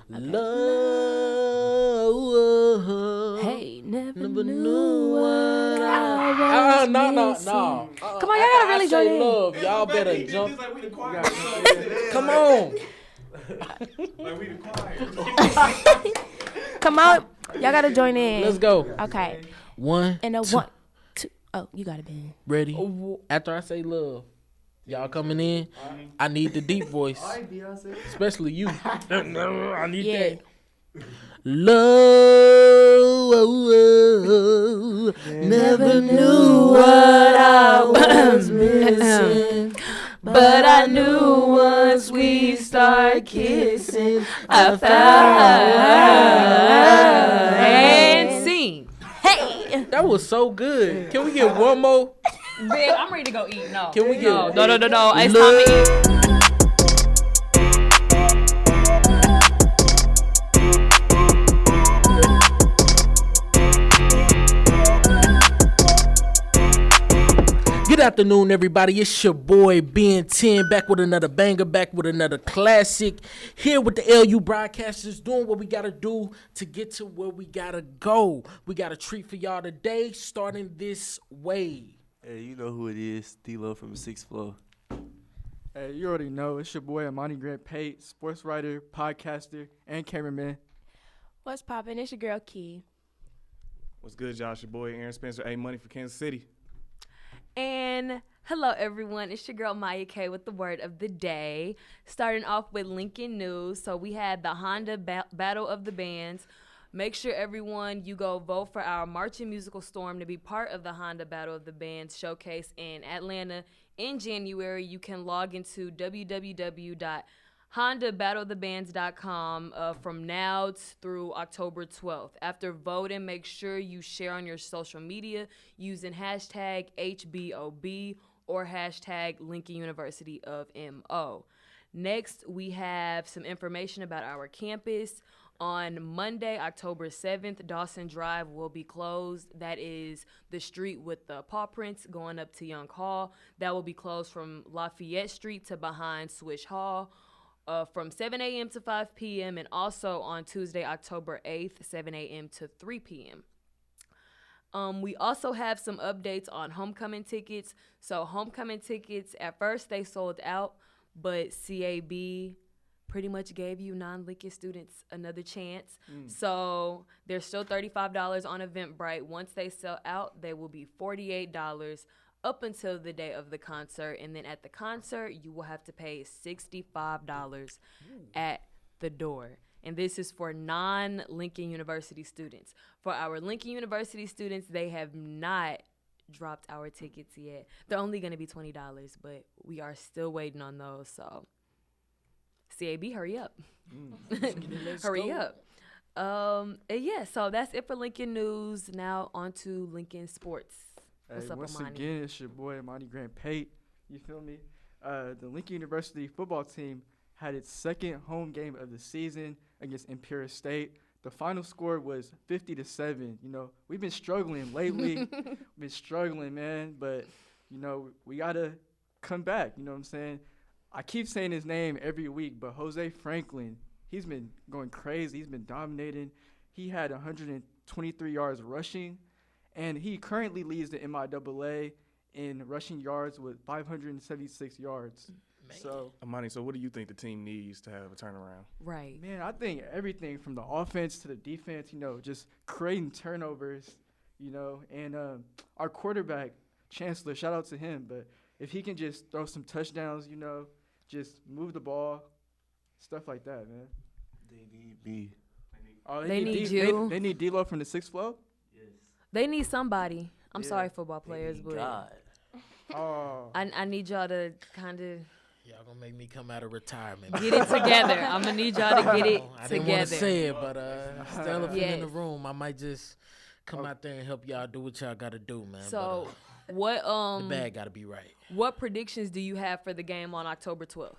Love. Hey, never knew what I was missing. No. Come on, y'all gotta really join in. Love. Y'all better jump. Like we the choir. Come on. Like we the choir. Come on, y'all gotta join in. Let's go. Okay. One. And a two. 1, 2. Oh, you got it, Ben. Ready? After I say love, y'all coming in. I need the deep voice, especially you. I need that. Love. Never knew what I was missing, but I knew once we start kissing, I found. And sing. Hey. That was so good. Can we get one more? Ben, I'm ready to go eat. No. Can we get No. It's time to eat. Good afternoon, everybody. It's your boy Ben 10 back with another banger, back with another classic. Here with the LU broadcasters, doing what we gotta do to get to where we gotta go. We got a treat for y'all today, starting this way. Hey, you know who it is, D-Lo from the 6th floor. Hey, you already know. It's your boy, Amani Grant Pate, sports writer, podcaster, and cameraman. What's poppin'? It's your girl, Key. What's good, y'all? It's your boy Aaron Spencer, A-Money for Kansas City. And hello, everyone. It's your girl, Maya K, with the word of the day. Starting off with Lincoln news. So we had the Honda Battle of the Bands. Make sure, everyone, you go vote for our marching musical storm to be part of the Honda Battle of the Bands showcase in Atlanta in January. You can log into www.hondabattleofthebands.com from now through October 12th. After voting, make sure you share on your social media using hashtag HBOB or hashtag Lincoln University of MO. Next, we have some information about our campus. On Monday, October 7th, Dawson Drive will be closed. That is the street with the paw prints going up to Young Hall. That will be closed from Lafayette Street to behind Swish Hall from 7 a.m. to 5 p.m. and also on Tuesday, October 8th, 7 a.m. to 3 p.m. We also have some updates on homecoming tickets. So homecoming tickets, at first they sold out, but CAB pretty much gave you non-Lincoln students another chance. So they're still $35 on Eventbrite. Once they sell out, they will be $48 up until the day of the concert. And then at the concert, you will have to pay $65 at the door. And this is for non-Lincoln University students. For our Lincoln University students, they have not dropped our tickets yet. They're only going to be $20, but we are still waiting on those. So CAB, hurry up. Hurry up. Yeah, so that's it for Lincoln News. Now on to Lincoln Sports. What's up, once Amani? again, it's your boy, Amani Grant Pate. You feel me? The Lincoln University football team had its second home game of the season against Imperial State. The final score was 50-7. You know, we've been struggling lately. We've been struggling, man. But, you know, we got to come back. You know what I'm saying? I keep saying his name every week, but Jose Franklin, he's been going crazy. He's been dominating. He had 123 yards rushing, and he currently leads the MIAA in rushing yards with 576 yards. Man. So, Amani, so what do you think the team needs to have a turnaround? Right. man, I think everything from the offense to the defense, you know, just creating turnovers, you know, and our quarterback, Chancellor, shout out to him, but if he can just throw some touchdowns, you know, just move the ball, stuff like that, man. They need me. Oh, They need you. They need D-Lo from the 6th floor? Yes. They need somebody. I'm Yeah. sorry, football They players, need but God. Oh. I need y'all to kind of Y'all gonna make me come out of retirement. get it together. I'm going to need y'all to get it I didn't want to together. say it, but it's the elephant in the Yes. room. I might just come out there and help y'all do what y'all gotta do, man. So but, what the bag gotta be right. what predictions do you have for the game on October 12th?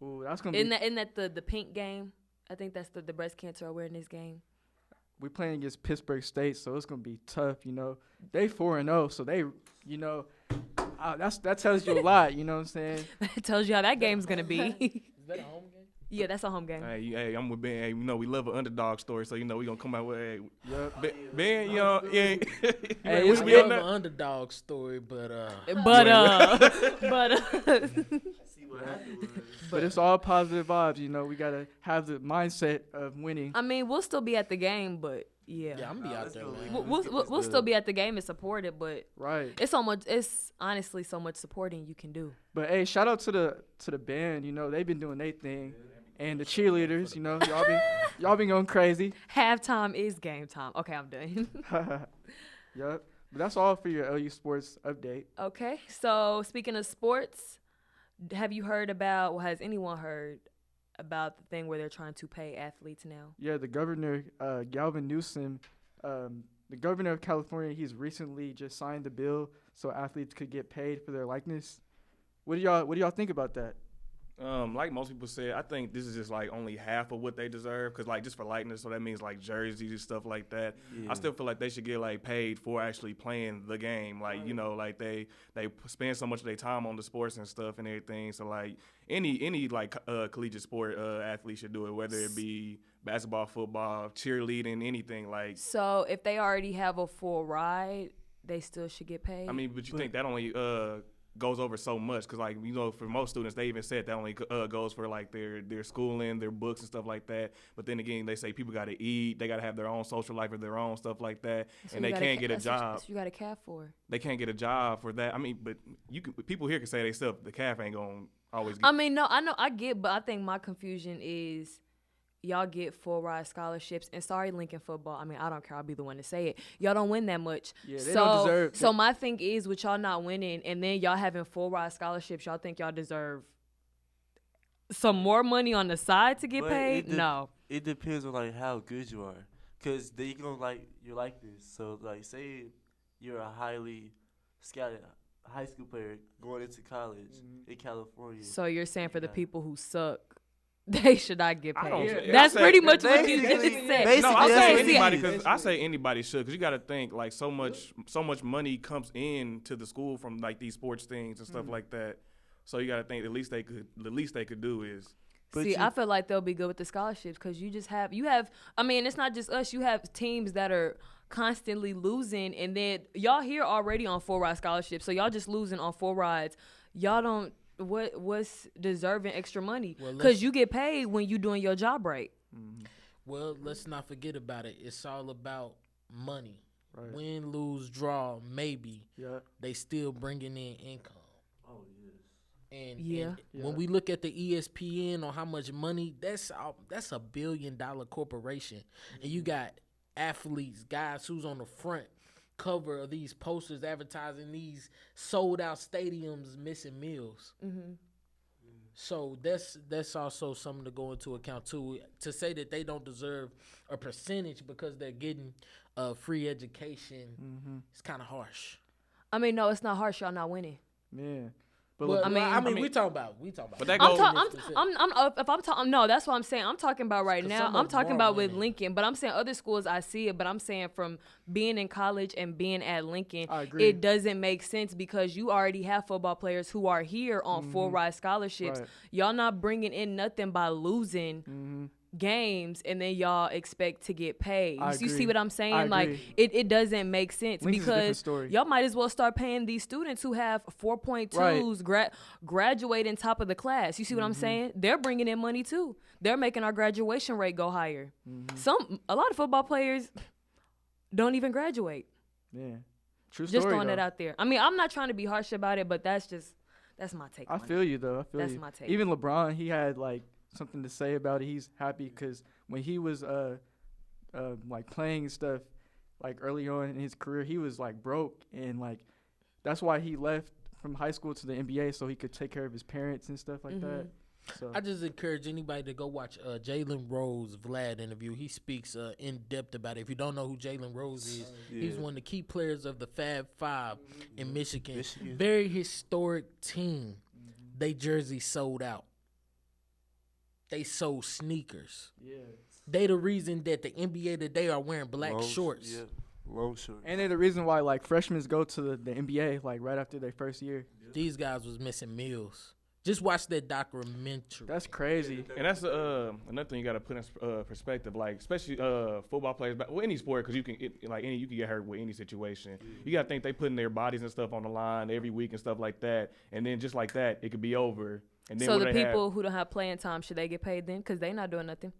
Ooh, that's going to Isn't be that the pink game? I think that's the breast cancer awareness game. – we playing against Pittsburgh State, so it's going to be tough, you know. They 4-0, so they, you know, that tells you a lot, you know what I'm saying? That tells you how that game's going to be. Is that a home game? Yeah, that's a home game. Hey, I'm with Ben. Hey, we love an underdog story, so we gonna come out with Yup. Ben. Hey, we We be love in an that. underdog story, but But See what happened was. But it's all positive vibes. We gotta have the mindset of winning. I mean, we'll still be at the game, but yeah. yeah, I'm gonna be out let's there, go, man. man. We'll still be at the game and support it, but Right. it's honestly so much supporting you can do. But hey, shout out to the band. They've been doing their thing, and the cheerleaders. Y'all been going crazy. Halftime is game time. Okay, I'm done. Yup. But that's all for your LU sports update. Okay, so speaking of sports, have you heard about, or has anyone heard about the thing where they're trying to pay athletes now? Yeah, the governor, Galvin Newsom, the governor of California, he's recently just signed the bill so athletes could get paid for their likeness. What do y'all think about that? Like most people said, I think this is just like only half of what they deserve, because like just for likeness, so that means like jerseys and stuff like that. Yeah. I still feel like they should get like paid for actually playing the game. Like like they spend so much of their time on the sports and stuff and everything. So like any like collegiate sport athlete should do it, whether it be basketball, football, cheerleading, anything like. So if they already have a full ride, they still should get paid? I mean, but you think that only goes over so much, because like for most students they even said that only goes for like their schooling, their books and stuff like that. But then again, they say people got to eat, they got to have their own social life or their own stuff like that, So and you they gotta can't get a that's what job. you got a cap for. They can't get a job for that. I mean, but people here can say they self, the calf ain't gonna always get. I mean, no, I know, I get, but I think my confusion is y'all get full ride scholarships, and sorry, Lincoln football. I mean, I don't care. I'll be the one to say it. Y'all don't win that much. Yeah, they don't deserve. So my thing is, with y'all not winning, and then y'all having full ride scholarships, y'all think y'all deserve some more money on the side to get But paid? it de- No. It depends on like how good you are, cause they gonna like you like this. So like, say you're a highly scouted high school player going into college in California. So you're saying for the Yeah. people who suck, they should not get I don't paid. say- That's I say- pretty much what you just basically- said. basically, No, I that's say what it anybody, is. because I say anybody should, because you got to think like so much money comes into the school from like these sports things and stuff like that. So you got to think the least they could do is. But See, you- I feel like they'll be good with the scholarships because you have. I mean, it's not just us. You have teams that are constantly losing, and then y'all here already on full ride scholarships, so y'all just losing on full rides. Y'all don't. What's deserving extra money? Well, Because you get paid when you doing your job right. Well, let's not forget about it. It's all about money. Right. Win, lose, draw, maybe Yeah. they still bringing in income. Oh yes. And, Yeah. and when we look at the ESPN on how much money, that's $1 billion corporation, and you got athletes, guys who's on the front cover of these posters advertising these sold out stadiums missing meals. So that's also something to go into account too. To say that they don't deserve a percentage because they're getting free education, it's kind of harsh. I mean, no, it's not harsh. Y'all not winning. Yeah. But Well, look, I mean- we talking about. But that I'm goes. talking. No, that's what I'm saying. I'm talking about right 'Cause now. some I'm of them talking are about with winning. Lincoln, but I'm saying other schools. I see it, but I'm saying from being in college and being at Lincoln, I agree. it doesn't make sense because you already have football players who are here on full ride scholarships. Right. Y'all not bringing in nothing by losing games, and then y'all expect to get paid. I You see agree. what I'm saying? I Like agree. it doesn't make sense Lincoln's a different because story. y'all might as well start paying these students who have 4.2s graduating top of the class. You see what I'm saying? They're bringing in money too. They're making our graduation rate go higher. A lot of football players don't even graduate. yeah. True story. Just throwing though. it out there. I mean, I'm not trying to be harsh about it, but that's my take. I on it. feel you though. I feel That's you. my take. Even LeBron, he had like something to say about it. He's happy because when he was like playing and stuff, like early on in his career, he was like broke, and like that's why he left from high school to the NBA so he could take care of his parents and stuff like that. So I just encourage anybody to go watch Jalen Rose Vlad interview. He speaks in depth about it. If you don't know who Jalen Rose is, he's Yeah. one of the key players of the Fab Five in Michigan. Michigan. Very historic team. They jersey sold out. They sold sneakers. yeah. They the reason that the NBA today are wearing black Long- shorts. Yeah. Long shorts. And they're the reason why like freshmen go to the NBA like right after their first year. These guys was missing meals. Just watch that documentary. That's crazy. And that's another thing you got to put in perspective, like especially football players, well, any sport, because you can get hurt with any situation. You got to think they putting their bodies and stuff on the line every week and stuff like that, and then just like that, it could be over. And then So the people who don't have playing time, should they get paid then? Because they not doing nothing.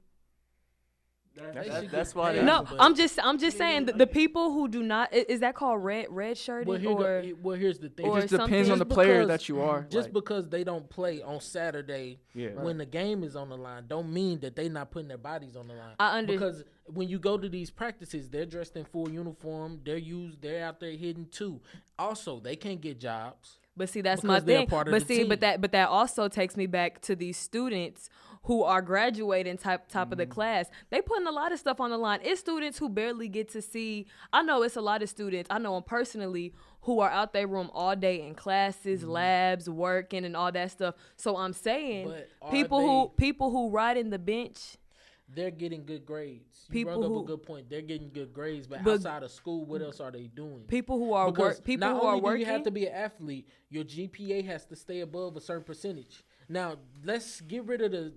That's why. No, I'm just saying the people who do not, is that called red shirting Well, here's the thing. or It just depends something? on the player that you are. Just because they don't play on Saturday when the game is on the line, don't mean that they not putting their bodies on the line. Because when you go to these practices, they're dressed in full uniform. They're out there hitting too. Also, they can't get jobs. But see, that's my thing. But see, but that also takes me back to these students who are graduating top of the class. They putting a lot of stuff on the line. It's students who barely get to see. I know it's a lot of students. I know them personally who are out their room all day in classes, labs, working, and all that stuff. So I'm saying people who ride in the bench. They're getting good grades. You brought up a good point. They're getting good grades, but outside of school, what else are they doing? People who are working. Not only do you have to be an athlete, your GPA has to stay above a certain percentage. Now let's get rid of the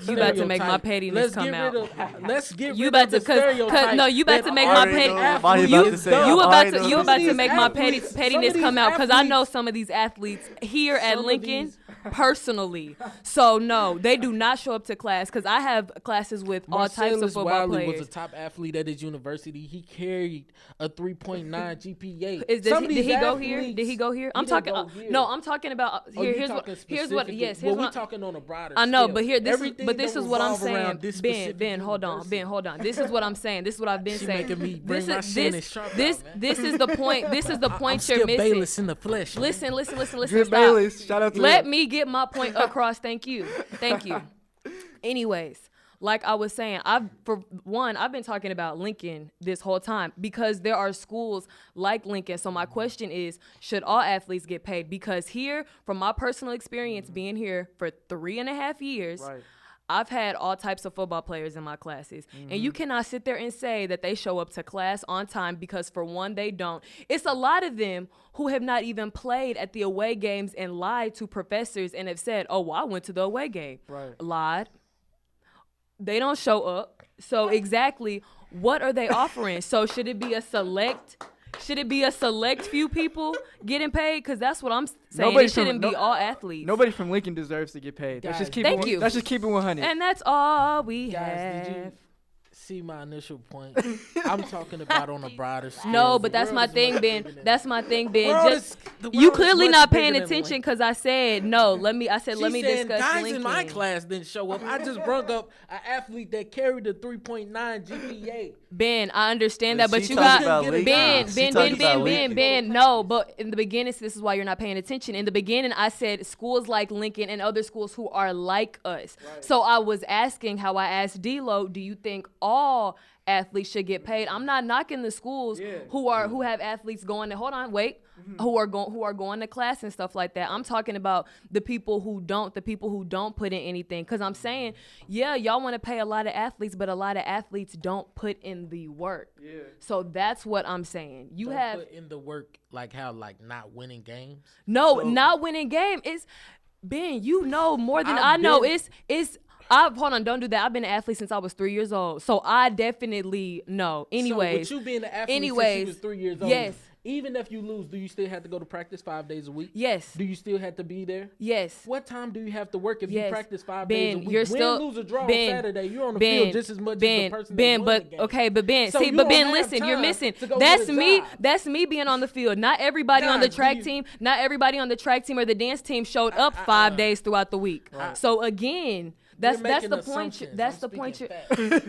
You about to make my pettiness come out. Let's get You rid about of the to stereotype. No, you about to make my pettiness. You about to make my pettiness come out because I know some of these athletes here at Lincoln personally. So no, they do not show up to class because I have classes with all types of football Wiley players. was a top athlete at his university. He carried a 3.9 GPA. Did he go here? Did he go here? I'm talking. No, I'm talking about here's what. Yes, we're talking on a broader. I know, scale. but this is what I'm saying. Ben, hold on. This is what I'm saying. This is what I've been saying. Making me bring my Shannon Sharp out, man. This is the point. This is the point you're Skip missing. Bayless in the flesh. Listen. Drip Bayless, shout out to Let him. me get my point across. Thank you. Anyways, like I was saying, I've been talking about Lincoln this whole time because there are schools like Lincoln. So my question is, should all athletes get paid? Because here, from my personal experience being here for 3.5 years, Right. I've had all types of football players in my classes. And you cannot sit there and say that they show up to class on time because, for one, they don't. It's a lot of them who have not even played at the away games and lied to professors and have said, oh, well, I went to the away game. Right. Lied. They don't show up. So exactly, what are they offering? So should it be a select few people getting paid? Because that's what I'm saying. It shouldn't be all athletes. Nobody from Lincoln deserves to get paid. Guys, Let's just keep thank you. Let's just keep it 100. And that's all we Guys, have. did you see my initial point? I'm talking about on a broader scale. No, but that's The my world is thing, much Ben. bigger than That's my thing, Ben. world Just, is- the you world is clearly much not bigger paying than attention Lincoln. because I said no. Let me She discuss guys Lincoln. in my class didn't show up. I just brought up an athlete that carried a 3.9 GPA. Ben, I understand But that, but she you talking got about Lincoln. Ben, She Ben, talking Ben, about Ben, Lincoln. Ben. No, but in the beginning, this is why you're not paying attention. In the beginning, I said schools like Lincoln and other schools who are like us. Right. So I was asking how I asked D-Lo, do you think all athletes should get paid? I'm not knocking the schools who have athletes going to who are going to class and stuff like that. I'm talking about the people who don't put in anything. Because I'm saying, yeah, y'all want to pay a lot of athletes, but a lot of athletes don't put in the work. Yeah. So that's what I'm saying. You Don't have put in the work, like how, like not winning games. not winning game is Ben. You know more than I know. It's. Hold on, don't do that. I've been an athlete since I was 3 years old, so I definitely know. Anyways, so with you being an athlete since you was 3 years old, yes. Even if you lose, do you still have to go to practice 5 days a week? Yes. Do you still have to be there? Yes. What time do you have to work if you practice 5 Ben, days a week? You're still, Win, lose, or draw Ben, on Saturday, you're on the Ben, field just as much Ben, as the person Ben, that won but the game. okay, but Ben, So see, you but don't Ben, have listen, you're time missing. to go That's get a me. job. That's me being on the field. Not everybody on the Guys, track team. Not everybody on the track team or the dance team showed up 5 days throughout the week. So again. That's the point. That's the point.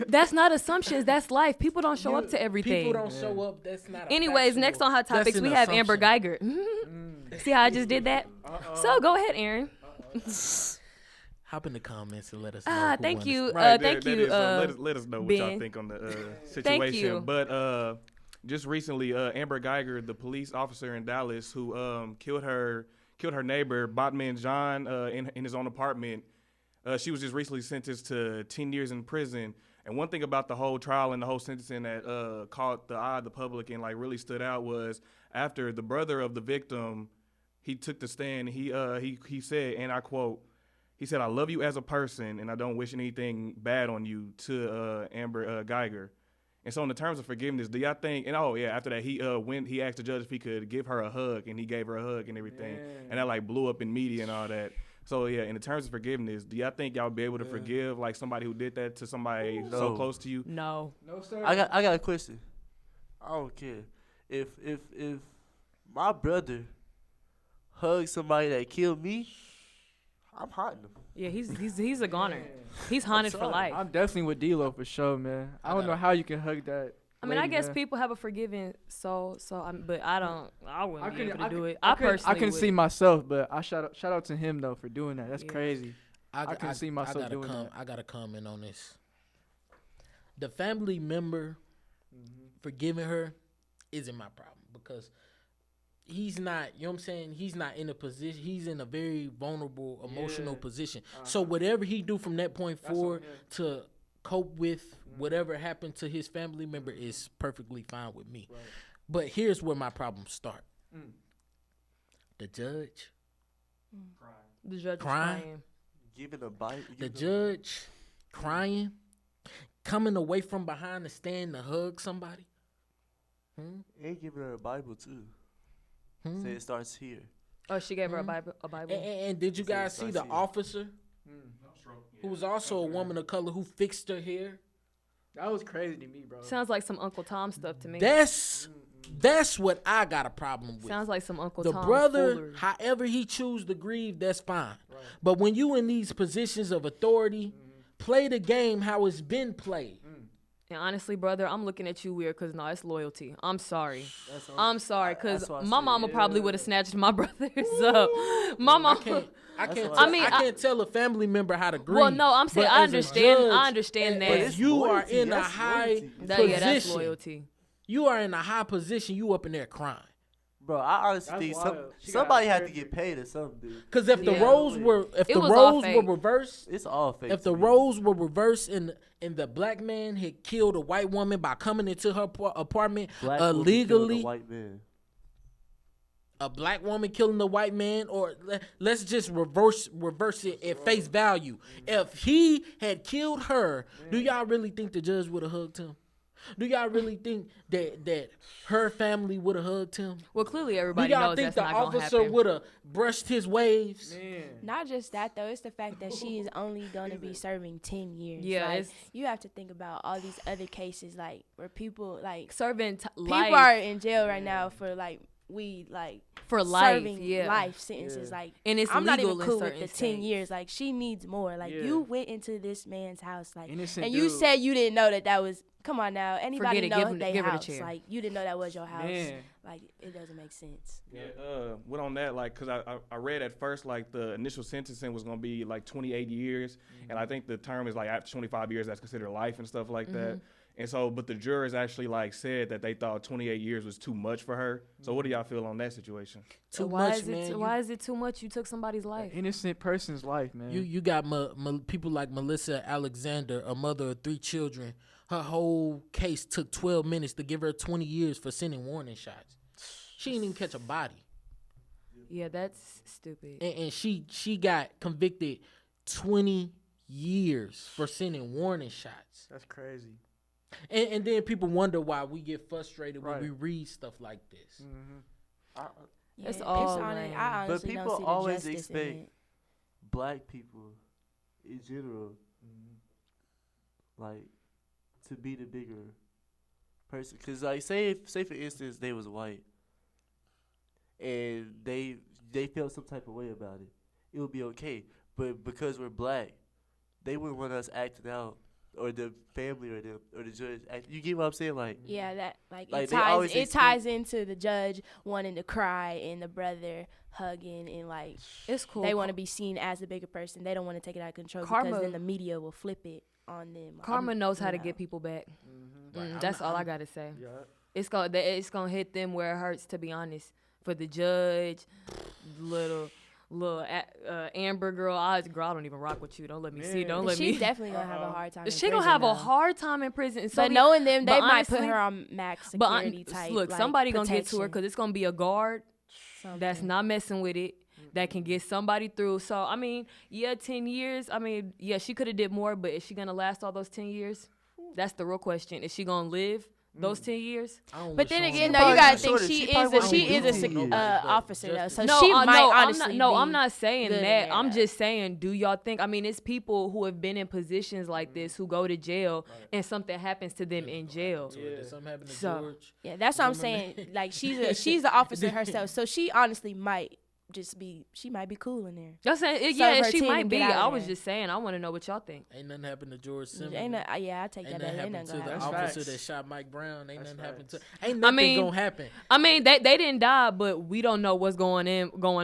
That's not assumptions. That's life. People don't show up to everything. People don't show up. That's not. Anyways, next on Hot Topics, we have Amber Guyger. See how I just did that? So go ahead, Aaron. Hop in the comments and let us know. Thank you. Right, thank you. let us know what y'all Ben. think on the situation. Thank you. But just recently, Amber Guyger, the police officer in Dallas who killed her neighbor, Botman John, in his own apartment. She was just recently sentenced to 10 years in prison. And one thing about the whole trial and the whole sentencing that caught the eye of the public and like really stood out was after the brother of the victim he took the stand. He said, and I quote, he said, "I love you as a person, and I don't wish anything bad on you," to Amber Guyger. And so in the terms of forgiveness, do y'all think? And after that, he asked the judge if he could give her a hug, and he gave her a hug and everything, and that like blew up in media and all that. So yeah, in the terms of forgiveness, do y'all think y'all be able to forgive like somebody who did that to somebody so close to you? No. No, sir. I got a question. I don't care if my brother hugs somebody that killed me, I'm haunting him. Yeah, he's a goner. He's haunted for life. I'm definitely with D-Lo for sure, man. I don't know how you can hug that. I mean, I guess man. people have a forgiving soul, but I wouldn't be able to do it. I personally can see wouldn't. myself, but I shout out to him though for doing that. That's crazy. I can see myself doing that. I gotta comment on this. The family member forgiving her isn't my problem because he's not, you know what I'm saying? He's not in a position. He's in a very vulnerable, emotional position. So whatever he do from that point forward to cope with whatever happened to his family member is perfectly fine with me. Right. But here's where my problems start. The judge. The judge crying. Giving a bite. The judge crying. Coming away from behind the stand to hug somebody. And giving her a Bible too. Say it starts here. Oh, she gave her a Bible. And did you guys see the officer who was also a woman of color who fixed her hair? That was crazy to me, bro. Sounds like some Uncle Tom stuff to me. That's what I got a problem with. Sounds like some Uncle the Tom. The brother, foolery. however he choose to grieve, that's fine. Right. But when you in these positions of authority, play the game how it's been played. And honestly, brother, I'm looking at you weird because, no, it's loyalty. I'm sorry. I'm sorry because my mama probably would have snatched my brothers up. My mama. I can't tell a family member how to grieve. Well, no, I'm saying I understand that. But you are in a high position. Yeah, that's loyalty. You are in a high position. You up in there crying. Bro, I honestly think somebody had to get paid or something, dude. Because if the roles were reversed, it's all fake. If the roles were reversed and the black man had killed a white woman by coming into her apartment illegally, a black woman killing a white man, or let's just reverse it at face value. If he had killed her, do y'all really think the judge would have hugged him? Do y'all really think that her family would have hugged him? Well, clearly everybody knows that's not going to happen. Do y'all think the officer would have brushed his waves? Man. Not just that, though. It's the fact that she is only going to be serving 10 years. Yeah. Like, you have to think about all these other cases, like, where people, like, serving life. People are in jail right now for, like, for life, serving life sentences. Like, and it's I'm not even legal cool with the 10 years. Like, she needs more. Like, you went into this man's house, like, innocent and dude. you said you didn't know that was. Come on now, anybody know their house? Give like, you didn't know that was your house. Man. Like, it doesn't make sense. Yeah. What on that? Like, cause I read at first like the initial sentencing was gonna be like 28 years, and I think the term is like after 25 years that's considered life and stuff like that. And so, but the jurors actually like said that they thought 28 years was too much for her. So what do y'all feel on that situation? Why is it too much? You took somebody's life. An innocent person's life, man. You got people like Melissa Alexander, a mother of 3 children. Her whole case took 12 minutes to give her 20 years for sending warning shots. She didn't even catch a body. Yeah, that's stupid. And she got convicted 20 years for sending warning shots. That's crazy. And then people wonder why we get frustrated when we read stuff like this. It's all I but honestly people don't see the always justice expect in it. black people in general like to be the bigger person. Cause like say for instance they was white and they felt some type of way about it, it would be okay. But because we're black, they wouldn't want us acting out, or the family or the judge. You get what I'm saying? Like, yeah, that like it ties into the judge wanting to cry and the brother hugging, and like it's cool. They want to be seen as the bigger person. They don't want to take it out of control because then the media will flip it on them. Karma knows how to get people back. That's all I gotta say. Yeah. It's gonna hit them where it hurts. To be honest, for the judge, little Amber girl, I don't even rock with you. Don't let me see. Don't let me. She's definitely gonna have a hard time. She gonna have a hard time in prison. But knowing them, they might put her on max security type. Look, somebody gonna get to her because it's gonna be a guard. that's not messing with it, that can get somebody through. So, I mean, 10 years. I mean, she could have did more, but is she going to last all those 10 years? That's the real question. Is she going to live those 10 years? But then again, though, you gotta think she is a officer though, so she might honestly. I'm not saying good in that. there, I'm though. just saying, do y'all think? I mean, it's people who have been in positions like this who go to jail and something happens to them in jail. Did something happen to So- George? Yeah, that's what I'm saying. Like she's the officer herself, so she honestly might she might be cool in there. That's saying, Serve her she 10 might and be. get out of I was there. just saying, I want to know what y'all think. Ain't nothing happened to George Simmons. Ain't I take Ain't that. nothing Ain't happened nothing to gonna the happen. That's officer facts. that shot Mike Brown. Ain't That's nothing happened to. facts. Ain't nothing mean- gonna happen. I mean, they didn't die, but we don't know what's going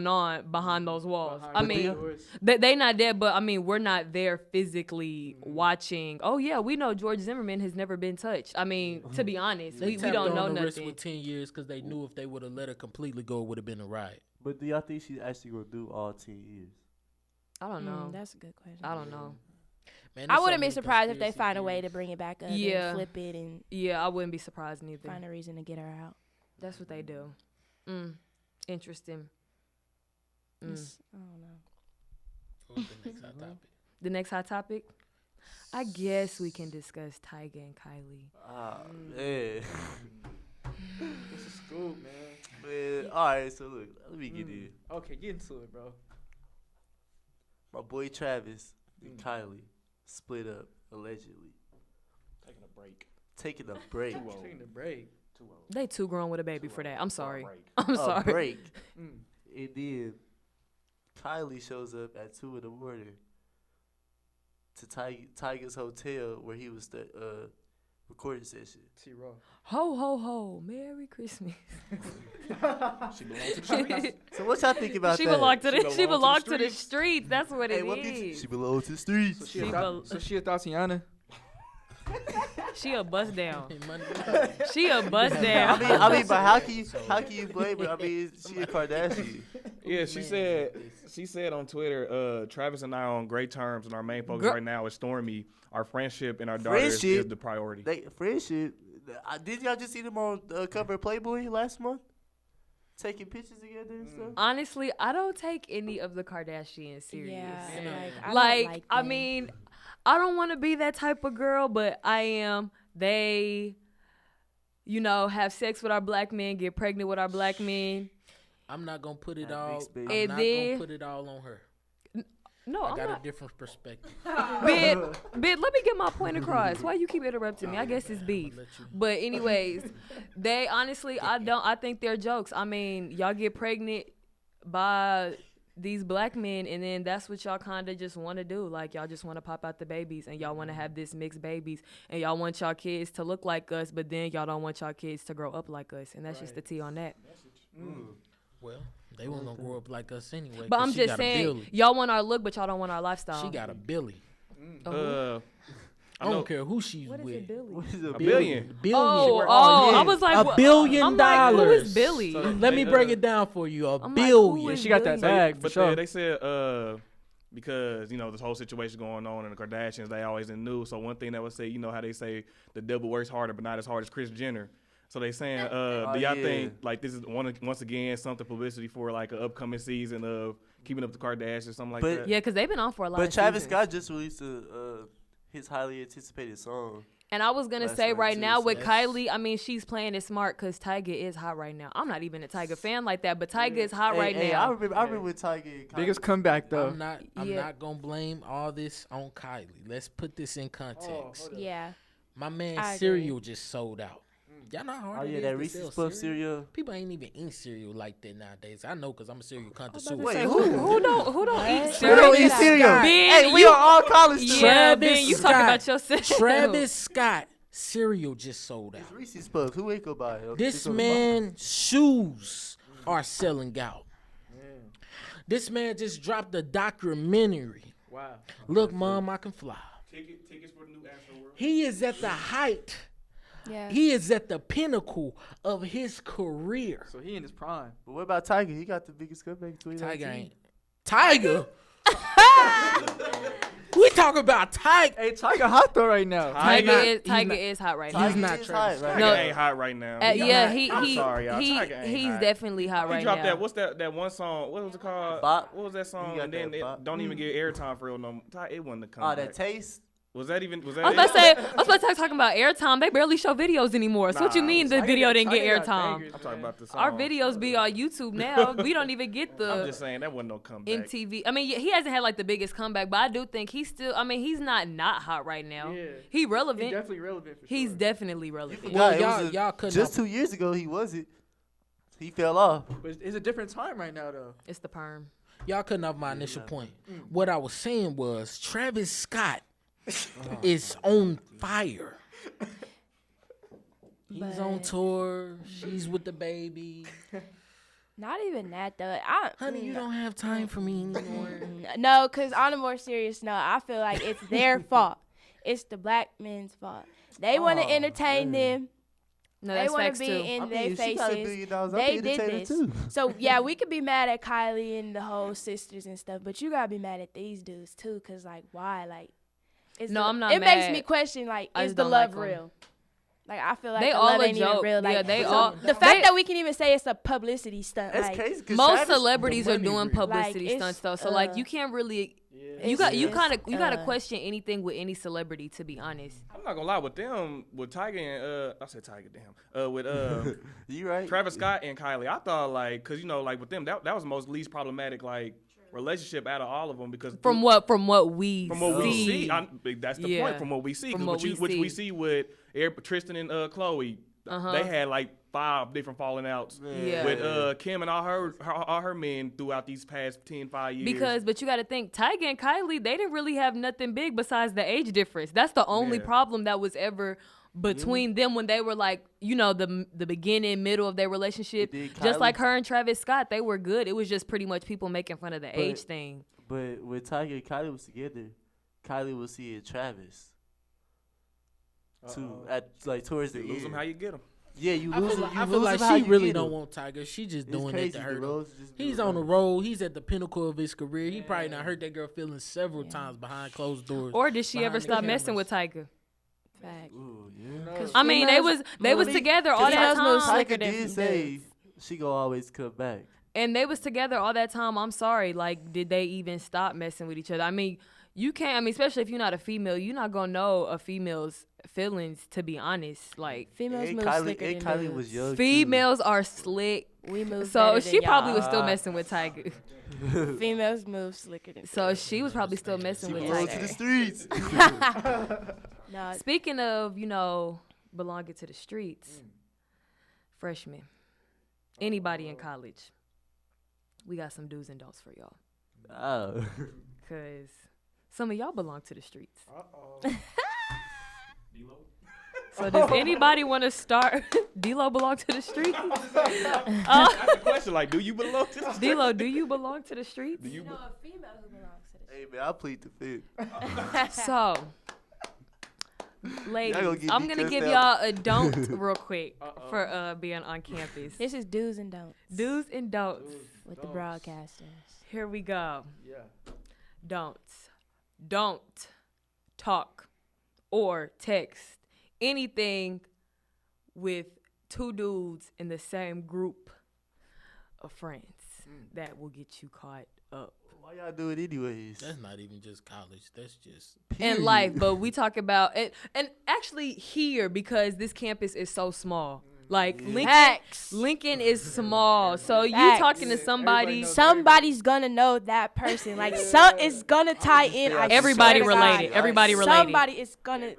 on behind those walls. Behind I the mean, doors. they not dead, but I mean, we're not there physically watching. Oh yeah, we know George Zimmerman has never been touched. I mean, to be honest, They we tapped don't know on the wrist nothing. with 10 years because they knew if they would have let her completely go, it would have been a riot. But do y'all think she's actually gonna do all 10 years? I don't know. That's a good question. I don't know. Man, I there's so wouldn't be many surprised if they conspiracy find a way theories. to bring it back up Yeah. and flip it and Yeah, I wouldn't be surprised neither. find a reason to get her out. That's what they do. Interesting. I don't know. What's the next hot topic? The next hot topic. I guess we can discuss Tyga and Kylie. Man. It's a scoop, man. Man, all right, so look, let me get in. Okay, get into it, bro. My boy Travis and Kylie split up, allegedly. Taking a break. Taking a break. Taking the break. They too grown with a baby for that. I'm sorry. Break. I'm A sorry. break. And then Kylie shows up at 2 in the morning to Tyga's hotel where he was recording session. T-Raw. Ho ho ho! Merry Christmas. She belongs to the streets. So what y'all think about She that? belonged to the. belonged She to the belonged to the streets. streets. That's what Hey, it what gets you? is. She belongs to the streets. So She she a Tatiana. She a bust down. Hey, Monday- She a bust down. I mean, but how can you blame her? I mean, she a Kardashian. Yeah, she said on Twitter, Travis and I are on great terms, and our main focus Girl- right now is Stormy. Our friendship and our daughter is Friendship? the priority. They friendship. Did y'all just see them on cover of Playboy last month? Taking pictures together and stuff. Honestly, I don't take any of the Kardashians serious. Yeah, I Like, don't like I them. mean, I don't want to be that type of girl, but I am. They, have sex with our black men, get pregnant with our black men. I'm not gonna put it That all. big space. I'm And not then- gonna put it all on her. No, I I'm got not. a different perspective. Bid, let me get my point across. Why you keep interrupting me? I guess it's beef. Let you- But anyways, they honestly, I think they're jokes. I mean, y'all get pregnant by these black men, and then that's what y'all kind of just want to do. Like, y'all just want to pop out the babies, and y'all want to have this mixed babies, and y'all want y'all kids to look like us, but then y'all don't want y'all kids to grow up like us, and that's just the tea on that. Well, they weren't gonna grow up like us anyway. But 'cause I'm she just got a saying, Billy. y'all want our look, but y'all don't want our lifestyle. She got a Billy. I I know don't care who she's What is with. it, Billy? What is a billion. Billion. I was like, $1 billion. I'm like, who is Billy? So Let me break it down for you. I'm like, who $1 is She got that Billy? bag for But sure. they said because this whole situation going on in the Kardashians, they always in the news. So one thing that would say, how they say the devil works harder, but not as hard as Kris Jenner. So they saying, do y'all think like this is once again something publicity for like an upcoming season of Keeping Up the Kardashians, something like But- that? Yeah, because they've been on for a lot But of Travis seasons. Scott just released his highly anticipated song. And I was going to Last say night, right too, now so with that's- Kylie, I mean, she's playing it smart because Tyga is hot right now. I'm not even a Tyga fan like that, but Tyga is hot right Hey, now. I remember with Tyga and Kylie. Biggest comeback though. I'm not Yeah. gonna blame all this on Kylie. Let's put this in context. Yeah. My man I agree. cereal just sold out. Y'all know how hard Oh it yeah, is that to Reese's sell Puff cereal. People ain't even eat cereal like that nowadays. I know because I'm a cereal connoisseur. Wait, Say, who? who don't eat Who cereal? don't eat cereal? Ben, Hey, we you- are all college Yeah, students. Ben, you talking Scott. about yourself. Travis Scott cereal just sold out. Reese's Puffs. Who ain't gonna buy it? This man's shoes are selling out. This man just dropped a documentary. Wow. Look, Mom, I can fly. Tickets for the new Astroworld. He is at the height. Yeah. He is at the pinnacle of his career. So he in his prime. But what about Tiger? He got the biggest comeback in 2019. Tiger ain't. Tiger? We talking about Tyke. Hey, Tiger hot though right now. Tiger not- is hot right He's now. not is Travis hot right Tiger No. ain't hot right now. Yeah, I'm sorry, y'all. Tiger ain't he's hot. definitely hot He right dropped now. that. What's that one song? What was it called? Bop. What was that song? He got And then that it bop. don't even get airtime for real no more. It wasn't the Oh, comeback. that taste. Was that even? Was that? I was about to say, I was about to start talking about airtime. They barely show videos anymore. So what you Nah, mean the Tiger video got- didn't get Tiger got airtime? bangers, I'm talking man. about the song. Our videos be on YouTube now. We don't even get I'm the just saying that wasn't no comeback. MTV. I mean, yeah, he hasn't had like the biggest comeback, but I do think he's still. I mean, he's not hot right now. Yeah. He relevant. He's definitely relevant for sure. He's definitely relevant. Well, it was y'all couldn't just have- 2 years ago he wasn't. He fell off. But it's a different time right now though. It's the perm. Y'all couldn't have my initial point. What I was saying was Travis Scott is on fire. He's on But- tour. She's with the baby. Not even that though. Honey, you don't have time for me anymore. No, because on a more serious note, I feel like it's their fault. It's the black men's fault. They want to entertain them. No, They that's want to facts be too. in their she got $1 faces. billion. I'm They the did entertainer this. too. So yeah, we could be mad at Kylie and the whole sisters and stuff, but you gotta be mad at these dudes too, cause like why? Like, No, I'm not It makes mad. me question like, I is just the don't love like 'em. real? Like I feel like They the all love a ain't even joke. real. Like Yeah, they so all- the fact they- that we can even say it's a publicity stunt. That's like, crazy. 'Cause Most Travis, celebrities the are money doing real. publicity Like, stunts it's, though, so like you can't really. You it's gotta just, question anything with any celebrity, to be honest. I'm not gonna lie with them, with Tiger and I said Tiger, damn. With you right? Travis Scott and Kylie, I thought like, cause you know, like with them, that was the most least problematic like relationship out of all of them because From what we from what we see. see, that's the Yeah. point. From what we see, From because what which we we see. see with Tristan and Chloe, they had like 5 different falling outs Yeah. with Kim and all her men throughout these past 5 years. But you got to think, Tyga and Kylie, they didn't really have nothing big besides the age difference. That's the only Yeah. problem that was ever between them when they were like, you know, the beginning, middle of their relationship. Did Just Kylie- like her and Travis Scott, they were good. It was just pretty much people making fun of the age thing. But when Tiger and Kylie was together, Kylie was seeing Travis. Too at like towards the You lose end. them how you get them. Yeah, you I lose feel them. like, You I feel lose like them how she you really get don't 'em. want Tiger. She just It's doing crazy. it to The hurt him. roles just do He's it. on the road. He's at the pinnacle of his career. He probably not hurt that girl feelings several times behind closed doors. Or did she Behind ever the stop messing cameras. with Tyga? fact. Ooh, yeah. 'Cause I mean, they females- was together all that females move time. slicker Tiger than did say dudes. she gonna always come back. And they was together all that time. I'm sorry. Like, did they even stop messing with each other? I mean, you can't. I mean, especially if you're not a female, you're not gonna know a female's feelings. To be honest, like Females And move Kylie, slicker and than Kylie dudes. was young. females are slick. We move So better she than probably y'all. was still messing with Tyga. Females move slicker than So she was probably still messing with Roll to the Tyga. streets. no, Speaking of, you know, belonging to the streets, freshmen, anybody in college, we got some do's and don'ts for y'all. Oh. Cause some of y'all belong to the streets. So does anybody want to start? D-Lo belong to the streets? That's the question. Like, do you belong to the D-Lo, do you belong to the streets? Do you? no, a female who belongs to the Hey man, I plead the fifth. So, ladies, Y'all gonna get I'm me gonna cussed give out. y'all a don't real quick for being on campus. This is do's and don'ts Do's and don'ts. with the broadcasters. Here we go. Yeah. Don'ts. Don't talk or text anything with two dudes in the same group of friends. That will get you caught up. Why y'all do it anyways? That's not even just college. That's just In life, but we talk about it, and actually here because this campus is so small. Like Facts. Lincoln is small, so you Facts. talking to somebody. Somebody's gonna know that person. Like some is gonna tie in. I Everybody swear to God. related. Everybody related. Somebody is gonna.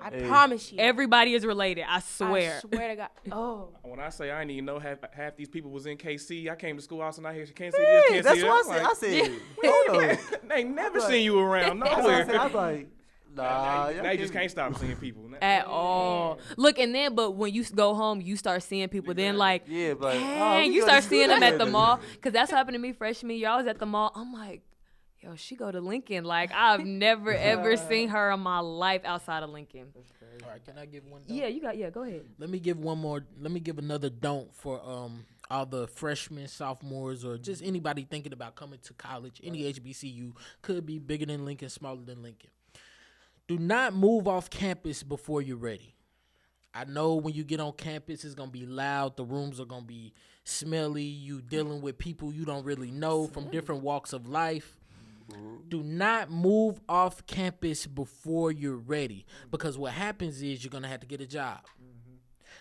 I promise you. Everybody is related. I swear. I swear to God. Oh. When I say I didn't even know half these people was in KC, I came to school also not here. Can't see this, can't That's see what that. I said. I said, hold on. They ain't never seen you around That's what I said. nowhere. I'm like, nah. Now you just can't stop seeing people. At all. Look, and then, but when you go home, you start seeing people. Then, like, Yeah, but dang, you start seeing them at the mall. Because that's what happened to me freshman year. I was at the mall. I'm like, yo, she go to Lincoln. Like, I've never, ever seen her in my life outside of Lincoln. all right. Can I give one? Don't? Yeah, go ahead. Let me give one more. Let me give another don't for all the freshmen, sophomores, or just anybody thinking about coming to college, any HBCU, could be bigger than Lincoln, smaller than Lincoln. Do not move off campus before you're ready. I know when you get on campus, it's going to be loud. The rooms are going to be smelly. You dealing with people you don't really know from different walks of life. Do not move off campus before you're ready, because what happens is you're going to have to get a job.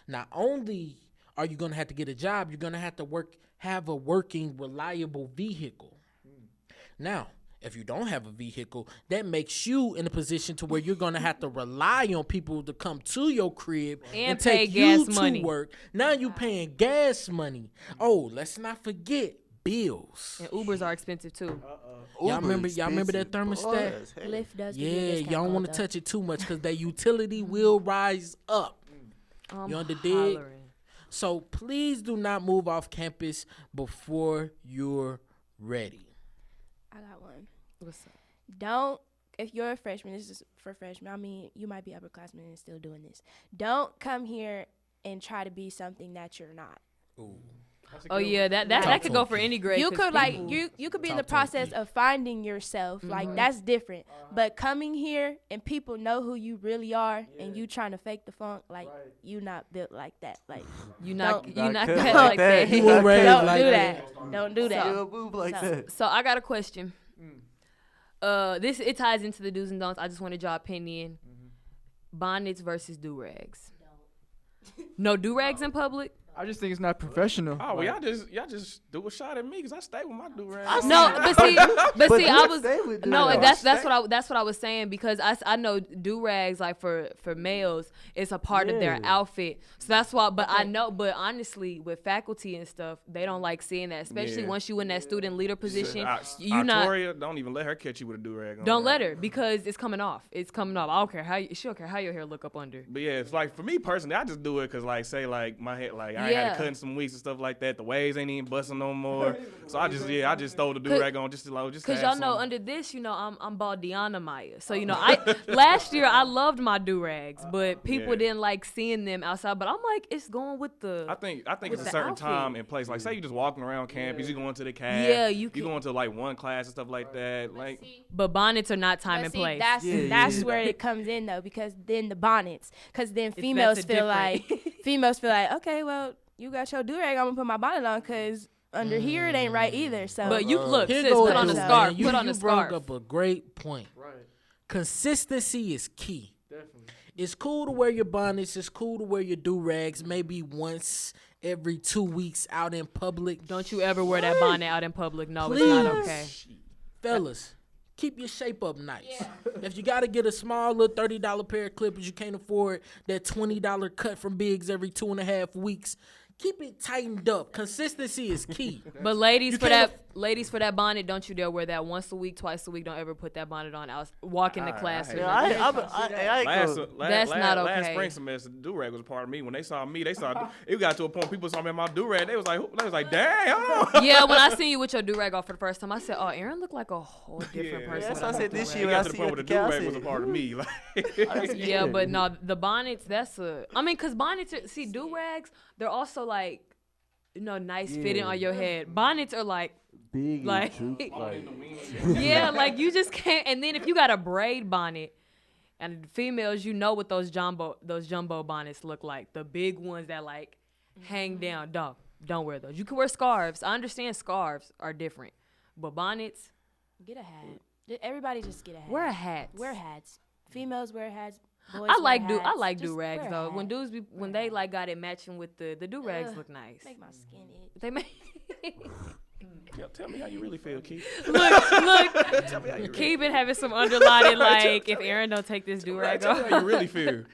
Not only are you going to have to get a job, you're going to have to have a working, reliable vehicle. Now, if you don't have a vehicle, that makes you in a position to where you're going to have to rely on people to come to your crib and pay take you gas to money. work. Now you paying gas money. Oh, let's not forget bills. And Ubers are expensive too. Y'all remember that thermostat? Lyft does. give you a Yeah, discount y'all don't want to code, though. touch it too much because that utility will rise up. You under dig? Hollering. So please do not move off campus before you're ready. I got one. What's up? Don't, if you're a freshman, this is for freshmen. I mean, you might be upperclassmen and still doing this. Don't come here and try to be something that you're not. Oh yeah, that could go for any grade. You 'cause could like people- you could be in the Talk to 'em, process yeah. of finding yourself. Like that's different. But coming here and people know who you really are, and you trying to fake the funk, like you not built like that. Like you not don't- you not cut cut like like that. that. You were raised don't like do that. that. Don't do that. You don't move like So- that. So I got a question. This it ties into the do's and don'ts. I just wanted your opinion. Bonnets versus do-rags. No do-rags in public? I just think it's not professional. Oh, well, Like, y'all just do a shot at me because I stay with my do-rag. No, but see, I was stay with no. do-rags. That's what I was saying, because I know do-rags, like for males, it's a part of their Yeah. outfit. So that's why. But I know. But honestly, with faculty and stuff, they don't like seeing that, especially Yeah. once you in that student leader position. You not. Victoria, don't even let her catch you with a do-rag on. Don't let her, because it's coming off. It's coming off. I don't care she don't care how your hair look up under. But yeah, it's like for me personally, I just do it because like say like my head like I ain't had Yeah. to cut in some weeks and stuff like that. The waves ain't even busting no more. So I just throw the do-rag on just to Cause have y'all know something. under this, I'm Baldiana Maya. So I last year I loved my do-rags, but people Yeah. didn't like seeing them outside. But I'm like, it's going with the. I think with it's a the certain outfit. time and place. Like say you just walking around campus, you going to the cab, Yeah, you you can- going to like one class and stuff like that. Like But bonnets are not time But and see, place. that's where it comes in though, because then the bonnets, because then That's females a feel different- like okay, well you got your do-rag, I'm gonna put my bonnet on because under here it ain't right either. So But you look, Here sis, go put on a this, scarf. man. You, Put on you a brought scarf. up a great point. right. Consistency is key. Definitely. It's cool to wear your bonnets. It's cool to wear your do-rags maybe once every 2 weeks out in public. Don't you ever wear that bonnet out in public? No, it's not okay. Fellas, keep your shape up nice. If you got to get a small little $30 pair of clippers, you can't afford that $20 cut from Biggs every 2.5 weeks. Keep it tightened up. Consistency is key. But ladies, You for can't that bonnet, don't you dare wear that once a week, twice a week. Don't ever put that bonnet on out walking to I class. hate or that. nothing. I ain't last, go. That's not last okay. spring semester, the do-rag was a part of me. When they saw me, they saw it got to a point people saw me in my do-rag. They was like, dang, hold on. Yeah, when I seen you with your do-rag off for the first time, I said, "Oh, Aaron looked like a whole different Yeah. person." That's what I without said the this do-rag." year It when I got to the see point you where at the the do-rag was a council. part of me. Like, Yeah, but no, the bonnets. Cause bonnets are, see, do-rags. They're also like, nice fitting on your head. Bonnets are like, Big Like- and true. Like, yeah, like you just can't. And then if you got a braid bonnet, and females, you know what those jumbo bonnets look like. The big ones that like hang down. Don't wear those. You can wear scarves. I understand scarves are different, but bonnets, get a hat. Everybody just get a hat. wear a hat. Wear hats. Females wear hats. Boys I wear like hats. I like Just do rags wear a though. hat. When dudes when they like got it matching with the do rags Ugh, look nice. Make my skin itch. They make tell me how you really feel, Keith. look. Keep it having some underlining like if Aaron don't take this do rag Tell me off. how you really feel.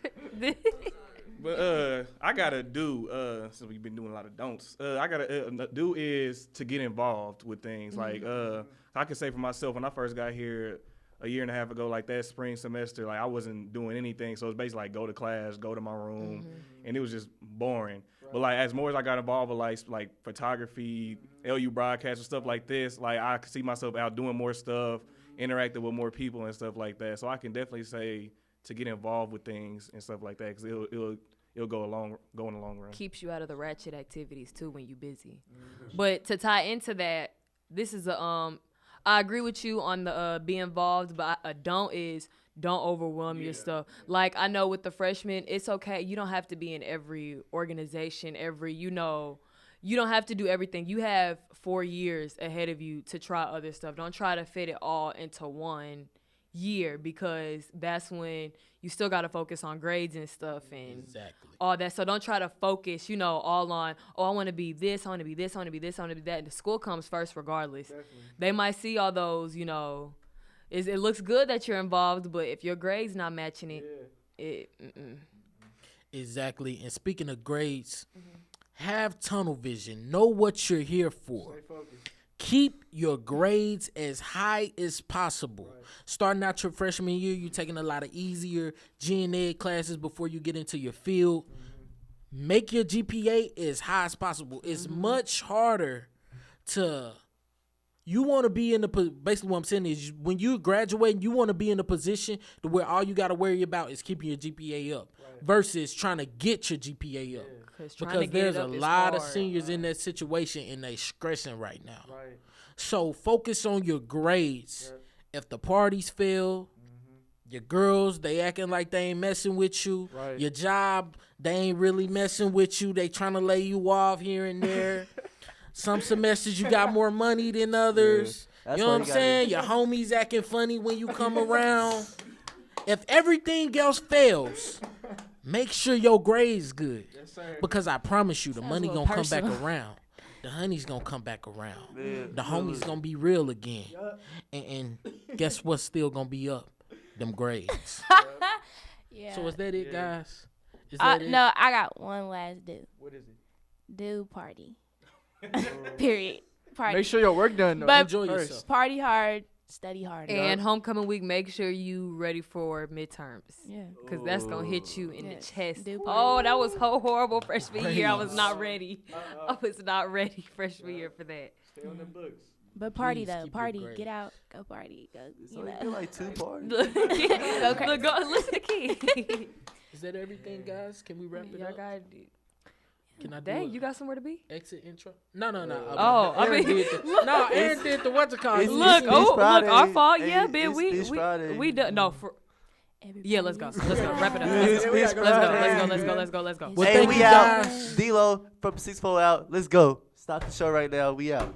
But I gotta do since we've been doing a lot of don'ts. I gotta do is to get involved with things. Like I can say for myself, when I first got here a year and a half ago, like that spring semester, like I wasn't doing anything. So it's basically like go to class, go to my room, and it was just boring. But like as more as I got involved with like photography, LU broadcast and stuff like this, like I could see myself out doing more stuff, interacting with more people and stuff like that. So I can definitely say to get involved with things and stuff like that, because it'll it'll go in the long run. Keeps you out of the ratchet activities too when you busy. But to tie into that, this is I agree with you on the be involved, but don't overwhelm your stuff. Like I know with the freshmen, it's okay. You don't have to be in every organization, you don't have to do everything. You have 4 years ahead of you to try other stuff. Don't try to fit it all into 1 year, because that's when you still got to focus on grades and stuff and all that. So don't try to focus, all on, I want to be this, I want to be this, I want to be this, I want to be that. And the school comes first regardless. Definitely. They might see all those, it looks good that you're involved, but if your grades not matching it, Exactly. And speaking of grades, have tunnel vision. Know what you're here for. Keep your grades as high as possible. Right. Starting out your freshman year, you're taking a lot of easier gen ed classes before you get into your field. Make your GPA as high as possible. It's much harder to... You want to be in the... Basically what I'm saying is when you graduate, you want to be in a position to where all you got to worry about is keeping your GPA up versus trying to get your GPA up. Because there's a lot of seniors in that situation and they stressing right now. Right. So focus on your grades. Yep. If the parties fail, your girls, they acting like they ain't messing with you. Right. Your job, they ain't really messing with you. They trying to lay you off here and there. Some semesters you got more money than others. You know what I'm saying? Your homies acting funny when you come around. If everything else fails, make sure your grade's good. Yes, sir. Because I promise you, the money gonna come back around. The honey's gonna come back around. Man, the homies gonna be real again. And guess what's still gonna be up? Them grades. Yeah. So is that it, guys? Is that it? No, I got one last do. What is it? Do party. Period. Party. Make sure your work done, though. But enjoy yourself. Party hard. Study hard. And homecoming week, make sure you ready for midterms. Yeah. Because that's going to hit you in the chest. Oh, that was so horrible freshman year. I was not ready. I was not ready freshman year for that. Stay on the books. But party, though. Party. Get out. Go party. Go, you like 2 parties. Go crazy. Look, is that everything, guys? Can we wrap it up? Can I do Dang, you got somewhere to be? Exit intro? No. Aaron did the what's it called? Look, our fault. Yeah, man. We done. No, for. Yeah, let's go. Let's go. Wrap it up. Let's go. Well, hey, we out. D-Lo from 6-4 out. Let's go. Stop the show right now. We out.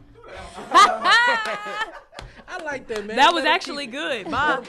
I like that, man. That was actually good. Bye.